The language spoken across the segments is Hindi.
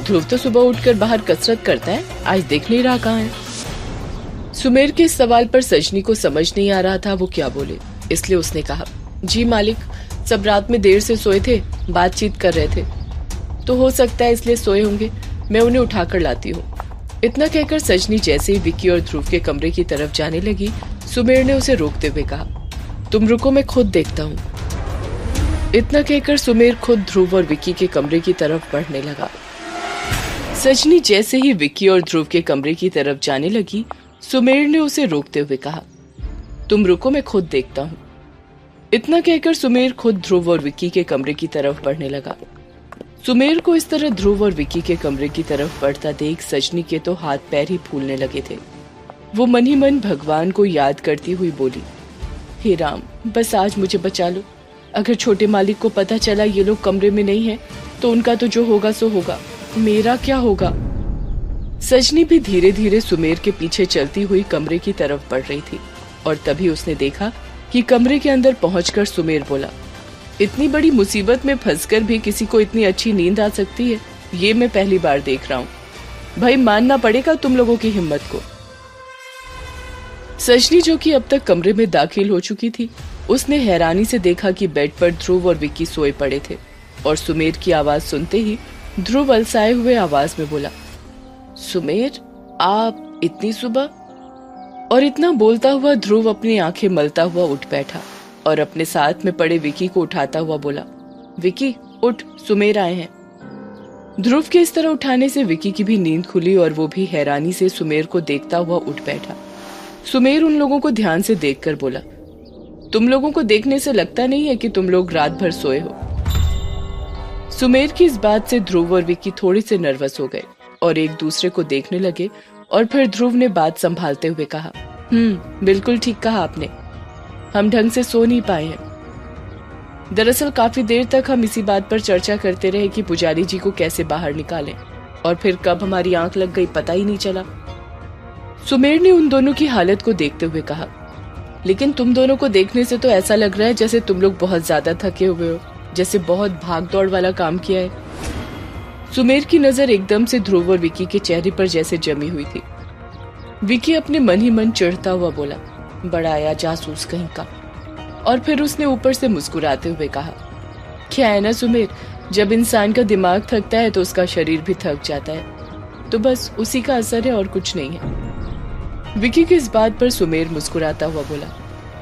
ध्रुव तो सुबह उठकर बाहर कसरत करता है, आज देख नहीं रहा कहाँ है। सुमेर के इस सवाल पर सजनी को समझ नहीं आ रहा था वो क्या बोले, इसलिए उसने कहा, जी मालिक, सब रात में देर से सोए थे, बातचीत कर रहे थे, तो हो सकता है इसलिए सोए होंगे, मैं उन्हें उठाकर लाती हूँ। इतना कहकर सजनी जैसे ही विक्की और ध्रुव के कमरे की तरफ जाने लगी, सुमेर ने उसे रोकते हुए कहा, तुम रुको, मैं खुद देखता हूँ। इतना कहकर सुमेर खुद ध्रुव और विक्की के कमरे की तरफ बढ़ने लगा। सजनी जैसे ही विक्की और ध्रुव के कमरे की तरफ जाने लगी, सुमेर ने उसे रोकते हुए कहा, तुम रुको, मैं खुद देखता हूँ। इतना कहकर सुमेर खुद ध्रुव और विक्की के कमरे की तरफ बढ़ने लगा। सुमेर को इस तरह ध्रुव और विक्की के कमरे की तरफ बढ़ता देख सजनी के तो हाथ पैर ही फूलने लगे थे। वो मन ही मन भगवान को याद करती हुई बोली, हे राम, बस आज मुझे बचा लो। अगर छोटे मालिक को पता चला ये लोग कमरे में नहीं है तो उनका तो जो होगा सो होगा, मेरा क्या होगा। सजनी भी धीरे धीरे सुमेर के पीछे चलती हुई कमरे की तरफ बढ़ रही थी और तभी उसने देखा कि कमरे के अंदर पहुंचकर सुमेर बोला, इतनी बड़ी मुसीबत में फंसकर भी किसी को इतनी अच्छी नींद आ सकती है, ये मैं पहली बार देख रहा हूँ। भाई मानना पड़ेगा तुम लोगों की हिम्मत को। सजनी, जो कि अब तक कमरे में दाखिल हो चुकी थी, उसने हैरानी से देखा कि बेड पर ध्रुव और विक्की सोए पड़े थे और सुमेर की आवाज सुनते ही ध्रुव अलसाए हुए आवाज में बोला, सुमेर, आप इतनी सुबह? और इतना बोलता हुआ ध्रुव अपनी आंखें मलता हुआ उठ बैठा और अपने साथ में पड़े विक्की को उठाता हुआ बोला, विक्की उठ, सुमेर आए हैं। ध्रुव के इस तरह उठाने से विक्की की भी नींद खुली और वो भी हैरानी से सुमेर को देखता हुआ उठ बैठा। सुमेर उन लोगों को ध्यान से देखकर बोला, तुम लोगों को देखने से लगता नहीं है कि तुम लोग रात भर सोए हो। सुमेर की इस बात से ध्रुव और विक्की थोड़े से नर्वस हो गए और एक दूसरे को देखने लगे और फिर ध्रुव ने बात संभालते हुए कहा, बिल्कुल ठीक कहा आपने, हम ढंग से सो नहीं पाए हैं। दरअसल काफी देर तक हम इसी बात पर चर्चा करते रहे कि पुजारी जी को कैसे बाहर निकालें और फिर कब हमारी आंख लग गई पता ही नहीं चला। सुमेर ने उन दोनों की हालत को देखते हुए कहा, लेकिन तुम दोनों को देखने से तो ऐसा लग रहा है जैसे तुम लोग बहुत ज्यादा थके हुए हो, जैसे बहुत भाग दौड़ वाला काम किया है। सुमेर की नजर एकदम से ध्रुव और विक्की के चेहरे पर जैसे जमी हुई थी। विक्की अपने मन ही मन चिढ़ता हुआ बोला, बड़ा आया जासूस कहीं का। और फिर उसने ऊपर से मुस्कुराते हुए कहा, क्या है ना सुमेर, जब इंसान का दिमाग थकता है तो उसका शरीर भी थक जाता है, तो बस उसी का असर है और कुछ नहीं है। विक्की की इस बात पर सुमेर मुस्कुराता हुआ बोला,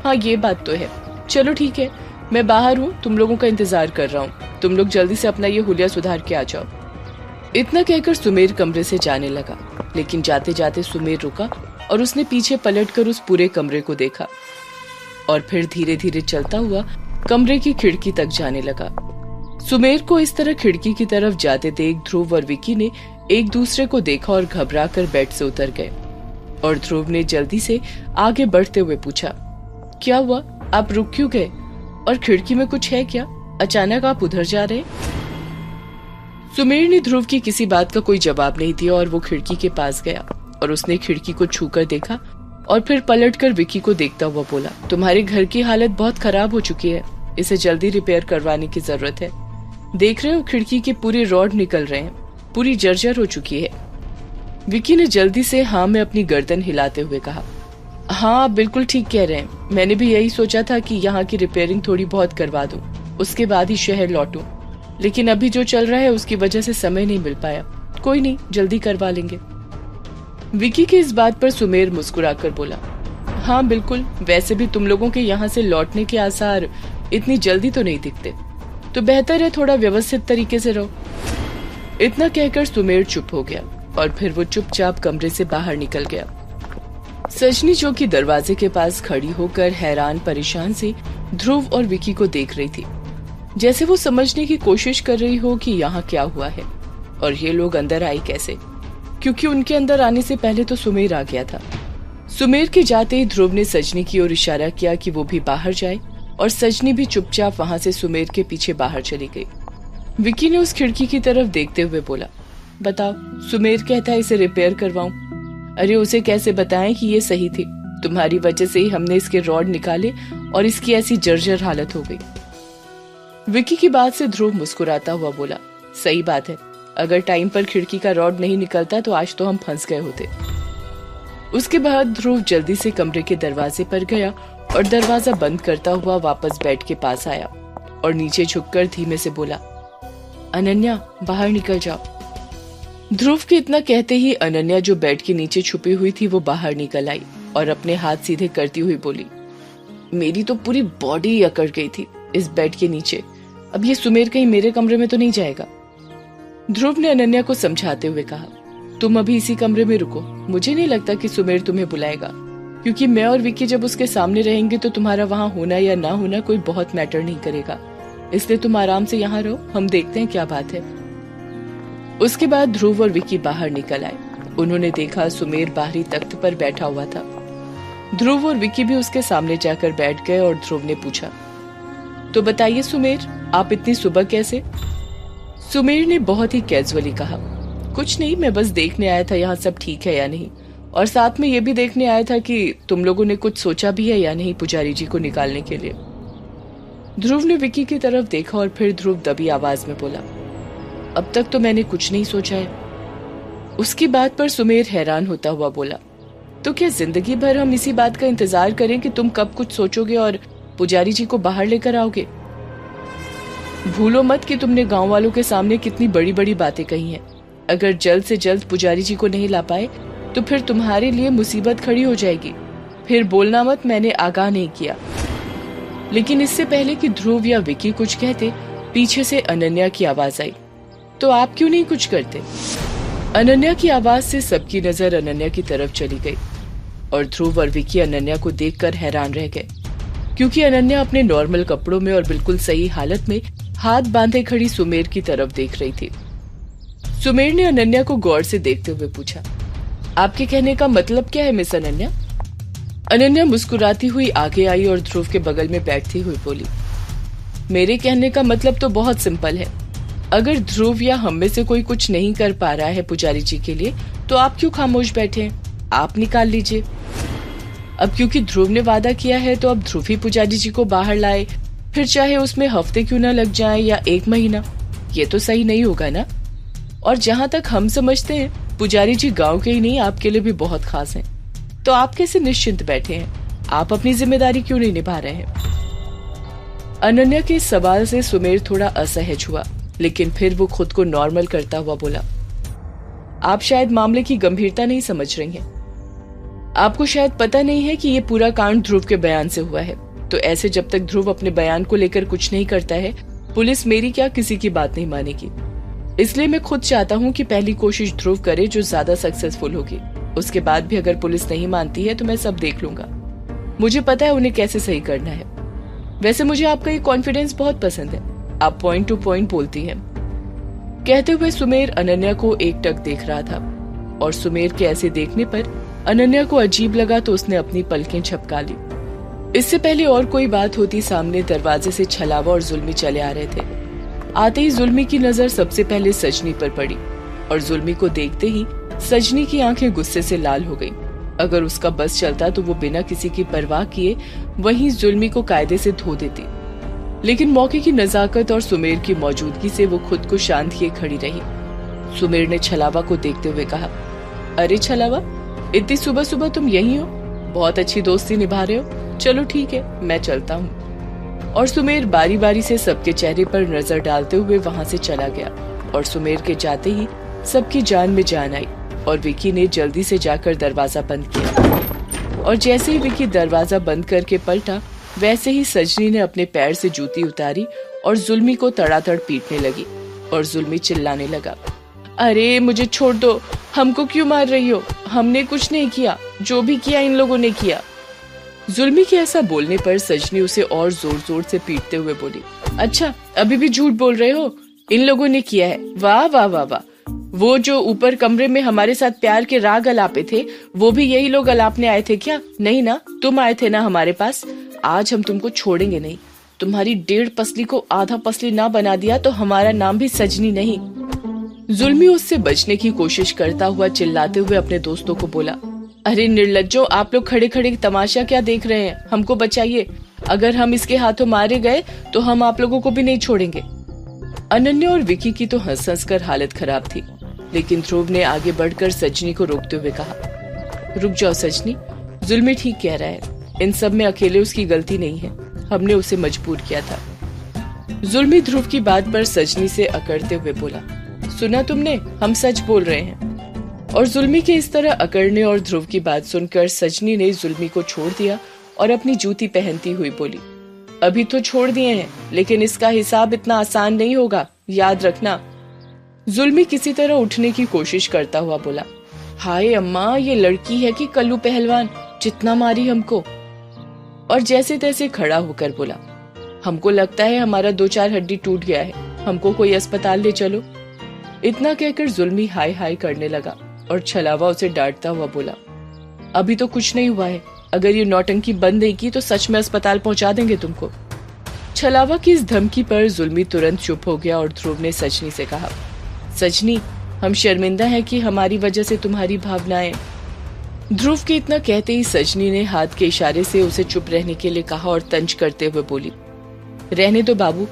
हाँ ये बात तो है, चलो ठीक है, मैं बाहर हूँ, तुम लोगों का इंतजार कर रहा हूँ, तुम लोग जल्दी से अपना ये हुलिया सुधार के आ जाओ। इतना कहकर सुमेर कमरे से जाने लगा, लेकिन जाते जाते सुमेर रुका और उसने पीछे पलटकर उस पूरे कमरे को देखा और फिर धीरे धीरे चलता हुआ कमरे की खिड़की तक जाने लगा। सुमेर को इस तरह खिड़की की तरफ जाते देख ध्रुव और विक्की ने एक दूसरे को देखा और घबराकर बेड से उतर गए और ध्रुव ने जल्दी से आगे बढ़ते हुए पूछा, क्या हुआ, आप रुक क्यों गए और खिड़की में कुछ है क्या, अचानक आप उधर जा रहे? सुमेर ने ध्रुव की किसी बात का कोई जवाब नहीं दिया और वो खिड़की के पास गया और उसने खिड़की को छूकर देखा और फिर पलटकर विक्की को देखता हुआ बोला, तुम्हारे घर की हालत बहुत खराब हो चुकी है, इसे जल्दी रिपेयर करवाने की जरूरत है। देख रहे हो खिड़की के पूरे रॉड निकल रहे हैं, पूरी जर्जर हो चुकी है। विक्की ने जल्दी से हाँ में अपनी गर्दन हिलाते हुए कहा, हाँ आप बिल्कुल ठीक कह रहे हैं, मैंने भी यही सोचा था कि यहाँ की रिपेयरिंग थोड़ी बहुत करवा दूं, उसके बाद ही शहर लौटूं, लेकिन अभी जो चल रहा है उसकी वजह से समय नहीं मिल पाया। कोई नहीं, जल्दी करवा लेंगे। विक्की की इस बात पर सुमेर मुस्कुराकर बोला, हाँ बिल्कुल, वैसे भी तुम लोगों के यहाँ से लौटने के आसार इतनी जल्दी तो नहीं दिखते, तो बेहतर है थोड़ा व्यवस्थित तरीके से रहो। इतना कहकर सुमेर चुप हो गया और फिर वो चुपचाप कमरे से बाहर निकल गया। सजनी, जो कि दरवाजे के पास खड़ी होकर हैरान परेशान से ध्रुव और विक्की को देख रही थी, जैसे वो समझने की कोशिश कर रही हो कि यहाँ क्या हुआ है और ये लोग अंदर आए कैसे, क्योंकि उनके अंदर आने से पहले तो सुमेर आ गया था। सुमेर के जाते ही ध्रुव ने सजनी की ओर इशारा किया कि वो भी बाहर जाए और सजनी भी चुपचाप वहां से सुमेर के पीछे बाहर चली गई। विक्की ने उस खिड़की की तरफ देखते हुए बोला, बताओ, सुमेर कहता है इसे रिपेयर करवाऊं। अरे उसे कैसे बताएं कि ये सही थी, तुम्हारी वजह से ही हमने इसके रॉड निकाले और इसकी ऐसी जर्जर हालत हो गई। विक्की की बात से ध्रुव मुस्कुराता हुआ बोला, सही बात है, अगर टाइम पर खिड़की का रॉड नहीं निकलता तो आज तो हम फंस गए होते। उसके बाद ध्रुव जल्दी से कमरे के दरवाजे पर गया और दरवाजा बंद करता हुआ वापस बेड के पास आया और नीचे झुककर धीमे से बोला, अनन्या बाहर निकल जाओ। ध्रुव के इतना कहते ही अनन्या जो बेड के नीचे छुपी हुई थी वो बाहर निकल आई और अपने हाथ सीधे करती हुई बोली, मेरी तो पूरी बॉडी अकड़ गई थी इस बेड के नीचे। अब ये सुमेर कहीं मेरे कमरे में तो नहीं जाएगा। ध्रुव ने अनन्या को समझाते हुए कहा, तुम अभी इसी कमरे में रुको, मुझे नहीं लगता कि सुमेर तुम्हें बुलाएगा, क्योंकि मैं और विक्की जब उसके सामने रहेंगे तो तुम्हारा वहां होना या ना होना कोई बहुत मैटर नहीं करेगा, इसलिए तुम आराम से यहाँ रहो, हम देखते हैं क्या बात है। उसके बाद ध्रुव और विक्की बाहर निकल आए। उन्होंने देखा सुमेर बाहरी तख्त पर बैठा हुआ था। ध्रुव और विक्की भी उसके सामने जाकर बैठ गए और ध्रुव ने पूछा, तो बताइए सुमेर, आप इतनी सुबह कैसे? सुमेर ने बहुत ही कैजुअली कहा, कुछ नहीं, मैं बस देखने आया था यहाँ सब ठीक है या नहीं, और साथ में ये भी देखने आया था कि तुम लोगों ने कुछ सोचा भी है या नहीं पुजारी जी को निकालने के लिए। ध्रुव ने विक्की की तरफ देखा और फिर ध्रुव दबी आवाज में बोला, अब तक तो मैंने कुछ नहीं सोचा है। उसकी बात पर सुमेर हैरान होता हुआ बोला, तो क्या जिंदगी भर हम इसी बात का इंतजार करें कि तुम कब कुछ सोचोगे और पुजारी जी को बाहर लेकर आओगे? भूलो मत कि तुमने गांव वालों के सामने कितनी बड़ी बड़ी बातें कही हैं। अगर जल्द से जल्द पुजारी जी को नहीं ला पाए तो फिर तुम्हारे लिए मुसीबत खड़ी हो जाएगी। फिर बोलना मत मैंने आगाह नहीं किया। लेकिन इससे पहले कि ध्रुव या विक्की कुछ कहते, पीछे से अनन्या की आवाज आई, तो आप क्यों नहीं कुछ करते? अनन्या की आवाज से सबकी नजर अनन्या की तरफ चली गई और ध्रुव और विक्की अनन्या को देखकर हैरान रह गए, क्योंकि अनन्या अपने नॉर्मल कपड़ों में और बिल्कुल सही हालत में हाथ बांधे खड़ी सुमेर की तरफ देख रही थी। सुमेर ने अनन्या को गौर से देखते हुए पूछा, आपके कहने का मतलब क्या है मिस अनन्या? अनन्या मुस्कुराती हुई आगे आई और ध्रुव के बगल में बैठती हुई बोली, मेरे कहने का मतलब तो बहुत सिंपल है। अगर ध्रुव या हम में से कोई कुछ नहीं कर पा रहा है पुजारी जी के लिए, तो आप क्यों खामोश बैठे हैं? आप निकाल लीजिए। अब क्योंकि ध्रुव ने वादा किया है तो अब ध्रुव ही पुजारी जी को बाहर लाए, फिर चाहे उसमें हफ्ते क्यों ना लग जाए या 1 महीना, ये तो सही नहीं होगा ना। और जहां तक हम समझते हैं पुजारी जी गांव के ही नहीं आपके लिए भी बहुत खास हैं, तो आप कैसे निश्चिंत बैठे हैं? आप अपनी जिम्मेदारी क्यों नहीं निभा रहे हैं? अनन्या के इस सवाल से सुमेर थोड़ा असहज हुआ, लेकिन फिर वो खुद को नॉर्मल करता हुआ बोला, आप शायद मामले की गंभीरता नहीं समझ रही हैं। आपको शायद पता नहीं है कि ये पूरा कांड ध्रुव के बयान से हुआ है, तो ऐसे जब तक ध्रुव अपने बयान को लेकर कुछ नहीं करता है, पुलिस मेरी क्या किसी की बात नहीं मानेगी। इसलिए मैं खुद चाहता हूँ कि पहली कोशिश ध्रुव करे जो ज्यादा सक्सेसफुल होगी। उसके बाद भी अगर पुलिस नहीं मानती है तो मैं सब देख लूंगा। मुझे पता है उन्हें कैसे सही करना है। वैसे मुझे आपका ये कॉन्फिडेंस बहुत पसंद है, आप पॉइंट टू पॉइंट बोलती हैं। कहते हुए सुमेर अनन्या को एकटक देख रहा था और सुमेर के ऐसे देखने पर अनन्या को अजीब लगा तो उसने अपनी पलकें झपका ली। इससे पहले और कोई बात होती, सामने दरवाजे से छलावा और जुल्मी चले आ रहे थे। आते ही जुल्मी की नजर सबसे पहले सजनी पर पड़ी और जुल्मी को देखते ही सजनी की आंखें गुस्से से लाल हो गईं। अगर उसका बस चलता तो वो बिना किसी की परवाह किए वहीं जुल्मी को कायदे से धो देती, लेकिन मौके की नजाकत और सुमेर की मौजूदगी से वो खुद को शांत किए खड़ी रही। सुमेर ने छलावा को देखते हुए कहा, अरे छलावा, इतनी सुबह सुबह तुम यहीं हो? बहुत अच्छी दोस्ती निभा रहे हो। चलो ठीक है, मैं चलता हूँ। और सुमेर बारी बारी से सबके चेहरे पर नजर डालते हुए वहां से चला गया और सुमेर के जाते ही सबकी जान में जान आई और विक्की ने जल्दी से जाकर दरवाजा बंद किया। और जैसे ही विक्की दरवाजा बंद करके पलटा, वैसे ही सजनी ने अपने पैर से जूती उतारी और जुल्मी को तड़ातड़ पीटने लगी और जुल्मी चिल्लाने लगा, अरे मुझे छोड़ दो, हमको क्यों मार रही हो? हमने कुछ नहीं किया, जो भी किया इन लोगों ने किया। जुल्मी के ऐसा बोलने पर सजनी उसे और जोर जोर से पीटते हुए बोली, अच्छा अभी भी झूठ बोल रहे हो? इन लोगों ने किया है? वाह वाह वाह वाह, वो जो ऊपर कमरे में हमारे साथ प्यार के राग अलापे थे, वो भी यही लोग अलापने आए थे क्या? नहीं ना, तुम आए थे ना हमारे पास। आज हम तुमको छोड़ेंगे नहीं। तुम्हारी 1.5 पसली को आधा पसली ना बना दिया तो हमारा नाम भी सजनी नहीं। जुल्मी उससे बचने की कोशिश करता हुआ चिल्लाते हुए अपने दोस्तों को बोला, अरे निर्लज्जो, आप लोग खड़े खड़े तमाशा क्या देख रहे हैं? हमको बचाइए। अगर हम इसके हाथों मारे गए तो हम आप लोगों को भी नहीं छोड़ेंगे। अनन्या और विकी की तो हंस हंस कर हालत खराब थी, लेकिन ध्रुव ने आगे बढ़कर सजनी को रोकते हुए कहा, रुक जाओ सजनी, जुल्मी ठीक कह रहा है, इन सब में अकेले उसकी गलती नहीं है, हमने उसे मजबूर किया था। जुल्मी ध्रुव की बात पर सजनी से अकड़ते हुए बोला, सुना तुमने, हम सच बोल रहे हैं। और जुल्मी के इस तरह अकड़ने और ध्रुव की बात सुनकर सजनी ने जुल्मी को छोड़ दिया और अपनी जूती पहनती हुई बोली, अभी तो छोड़ दिए हैं, लेकिन इसका हिसाब इतना आसान नहीं होगा, याद रखना। जुल्मी किसी तरह उठने की कोशिश करता हुआ बोला, हाय अम्मा, ये लड़की है कि कल्लू पहलवान, जितना मारी हमको। और जैसे तैसे खड़ा होकर बोला, हमको लगता है हमारा 2-4 हड्डी टूट गया है, हमको कोई अस्पताल ले चलो। इतना कहकर जुल्मी हाय हाय करने लगा और छलावा उसे डांटता हुआ बोला, अभी तो कुछ नहीं हुआ है, अगर ये नौटंकी बंद नहीं की तो सच में अस्पताल पहुंचा देंगे तुमको। छलावा की इस धमकी पर जुल्मी तुरंत चुप हो गया और ध्रुव ने सजनी से कहा, सजनी, हम शर्मिंदा हैं कि हमारी वजह से तुम्हारी भावनाएं। ध्रुव के इतना कहते ही सजनी ने हाथ के इशारे से उसे चुप रहने के लिए कहा और तंज करते हुए बोली, रहने दो बाबू,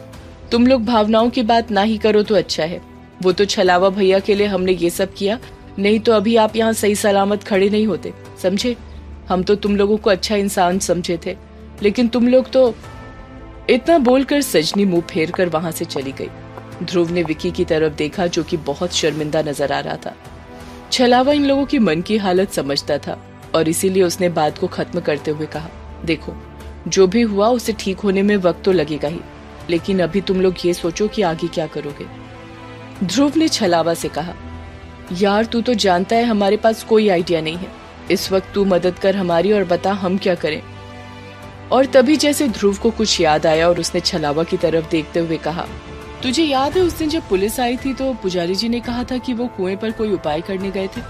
तुम लोग भावनाओं की बात ना ही करो तो अच्छा है। वो तो छलावा भैया के लिए हमने ये सब किया, नहीं तो अभी आप यहाँ सही सलामत खड़े नहीं होते, समझे। हम तो तुम लोगों को अच्छा इंसान समझे थे, लेकिन तुम लोग तो। इतना बोलकर सजनी मुंह फेर कर वहां से चली गई। ध्रुव ने विकी की तरफ देखा, जो कि बहुत शर्मिंदा नजर आ रहा था। छलावा इन लोगों की मन की हालत समझता था और इसीलिए उसने बात को खत्म करते हुए कहा, देखो, जो भी हुआ उसे ठीक होने में वक्त तो लगेगा ही, लेकिन अभी तुम लोग ये सोचो कि आगे क्या करोगे। ध्रुव ने छलावा से कहा, यार तू तो जानता है हमारे पास कोई आइडिया नहीं है, इस वक्त तू मदद कर हमारी और बता हम क्या करें। और तभी जैसे ध्रुव को कुछ याद आया और उसने छलावा की तरफ देखते हुए कहा, तुझे याद है उस दिन जब पुलिस आई थी तो पुजारी जी ने कहा था कि वो कुएं पर कोई उपाय करने गए थे।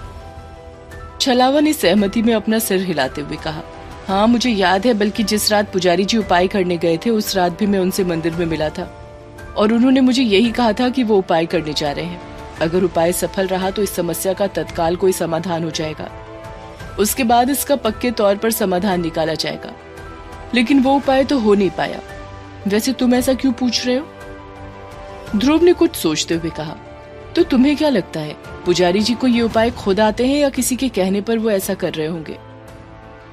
छलावा ने सहमति में अपना सिर हिलाते हुए कहा, हाँ मुझे याद है, बल्कि जिस रात पुजारी जी उपाय करने गए थे उस रात भी मैं उनसे मंदिर में मिला था और उन्होंने मुझे यही कहा था कि वो उपाय करने जा रहे हैं। अगर उपाय सफल रहा तो इस समस्या का तत्काल कोई समाधान हो जाएगा, उसके बाद इसका पक्के तौर पर समाधान निकाला जाएगा। लेकिन वो उपाय तो हो नहीं पाया। वैसे तुम ऐसा क्यों पूछ रहे हो? ध्रुव ने कुछ सोचते हुए कहा, तो तुम्हें क्या लगता है पुजारी जी को ये उपाय खुद आते हैं या किसी के कहने पर वो ऐसा कर रहे होंगे?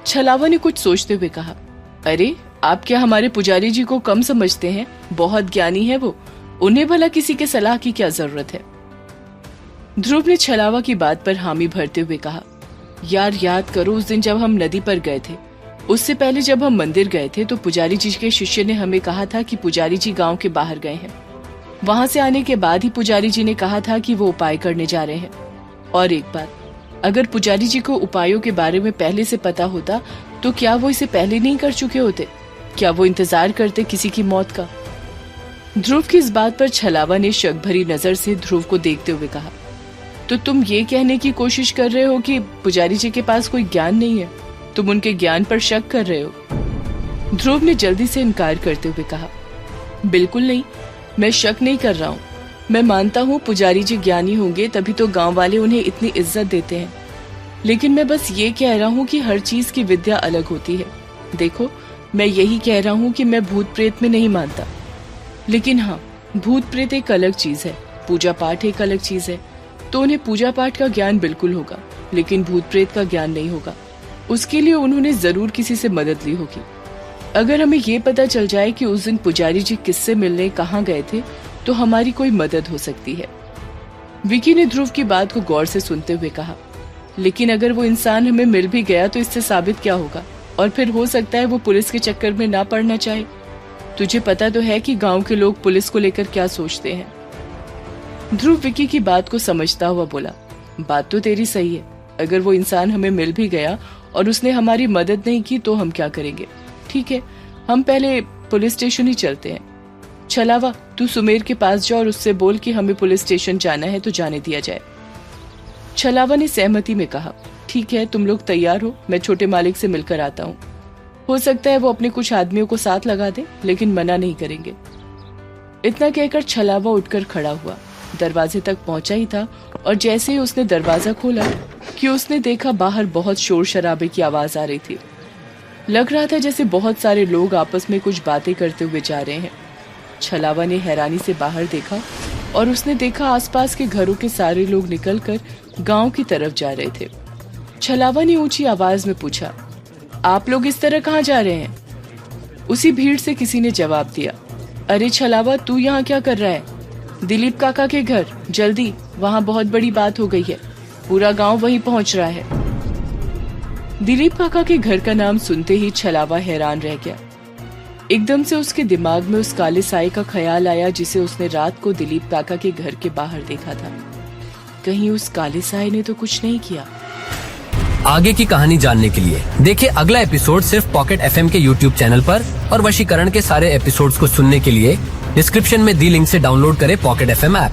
छलावा ने कुछ सोचते हुए कहा, अरे आप क्या हमारे पुजारी जी को कम समझते हैं? बहुत ज्ञानी है वो, उन्हें भला किसी के सलाह की क्या जरूरत है। ध्रुव ने छलावा की बात पर हामी भरते हुए कहा, यार याद करो उस दिन जब हम नदी पर गए थे, उससे पहले जब हम मंदिर गए थे तो पुजारी जी के शिष्य ने हमें कहा था कि पुजारी जी गांव के बाहर गए हैं। वहां से आने के बाद ही पुजारी जी ने कहा था कि वो उपाय करने जा रहे हैं। और एक बात, अगर पुजारी जी को उपायों के बारे में पहले से पता होता तो क्या वो इसे पहले नहीं कर चुके होते? क्या वो इंतजार करते किसी की मौत का? ध्रुव की इस बात पर छलावा ने शक भरी नजर से ध्रुव को देखते हुए कहा, तो तुम ये कहने की कोशिश कर रहे हो कि पुजारी जी के पास कोई ज्ञान नहीं है? तुम उनके ज्ञान पर शक कर रहे हो? ध्रुव ने जल्दी से इनकार करते हुए कहा, बिल्कुल नहीं, मैं शक नहीं कर रहा हूँ। मैं मानता हूँ पुजारी जी ज्ञानी होंगे, तभी तो गांव वाले उन्हें इतनी इज्जत देते हैं। लेकिन मैं बस ये कह रहा हूँ कि हर चीज की विद्या अलग होती है। देखो, मैं यही कह रहा हूँ कि मैं भूत प्रेत में नहीं मानता, लेकिन हाँ, भूत प्रेत एक अलग चीज है, पूजा पाठ एक अलग चीज है। तो उन्हें पूजा पाठ का ज्ञान बिल्कुल होगा, लेकिन भूत प्रेत का ज्ञान नहीं होगा। उसके लिए उन्होंने जरूर किसी से मदद ली होगी। अगर हमें ये पता चल जाए कि उस दिन पुजारी जी किससे मिलने कहाँ गए थे तो हमारी कोई मदद हो सकती है। विकी ने ध्रुव की बात को गौर से सुनते हुए कहा, लेकिन अगर वो इंसान हमें मिल भी गया तो इससे साबित क्या होगा? और फिर हो सकता है वो पुलिस के चक्कर में ना पड़ना चाहे। तुझे पता तो है कि गांव के लोग पुलिस को लेकर क्या सोचते हैं। ध्रुव विकी की बात को समझता हुआ बोला, बात तो तेरी सही है, अगर वो इंसान हमें मिल भी गया और उसने हमारी मदद नहीं की तो हम क्या करेंगे? ठीक है, हम पहले पुलिस स्टेशन ही चलते हैं। छलावा, तू सुमेर के पास जा और उससे बोल कि हमें पुलिस स्टेशन जाना है तो जाने दिया जाए। छलावा ने सहमति में कहा, ठीक है, तुम लोग तैयार हो, मैं छोटे मालिक से मिलकर आता हूँ। हो सकता है वो अपने कुछ आदमियों को साथ लगा दे, लेकिन मना नहीं करेंगे। इतना कहकर छलावा उठकर खड़ा हुआ, दरवाजे तक पहुंचा ही था और जैसे ही उसने दरवाजा खोला कि उसने देखा बाहर बहुत शोर शराबे की आवाज आ रही थी। लग रहा था जैसे बहुत सारे लोग आपस में कुछ बातें करते हुए जा रहे हैं। छलावा ने हैरानी से बाहर देखा और उसने देखा आसपास के घरों के सारे लोग निकलकर गांव की तरफ जा रहे थे। छलावा ने ऊंची आवाज में पूछा, आप लोग इस तरह कहाँ जा रहे हैं? उसी भीड़ से किसी ने जवाब दिया, अरे छलावा, तू यहाँ क्या कर रहा है? दिलीप काका के घर, जल्दी, वहाँ बहुत बड़ी बात हो गई है, पूरा गांव वहीं पहुंच रहा है। दिलीप काका के घर का नाम सुनते ही छलावा हैरान रह गया। एकदम से उसके दिमाग में उस काले साए का ख्याल आया जिसे उसने रात को दिलीप काका के घर के बाहर देखा था। कहीं उस काले साए ने तो कुछ नहीं किया? आगे की कहानी जानने के लिए देखिए अगला एपिसोड सिर्फ पॉकेट FM के YouTube चैनल पर, और वशीकरण के सारे एपिसोड्स को सुनने के लिए डिस्क्रिप्शन में दी लिंक से डाउनलोड करें पॉकेट FM ऐप।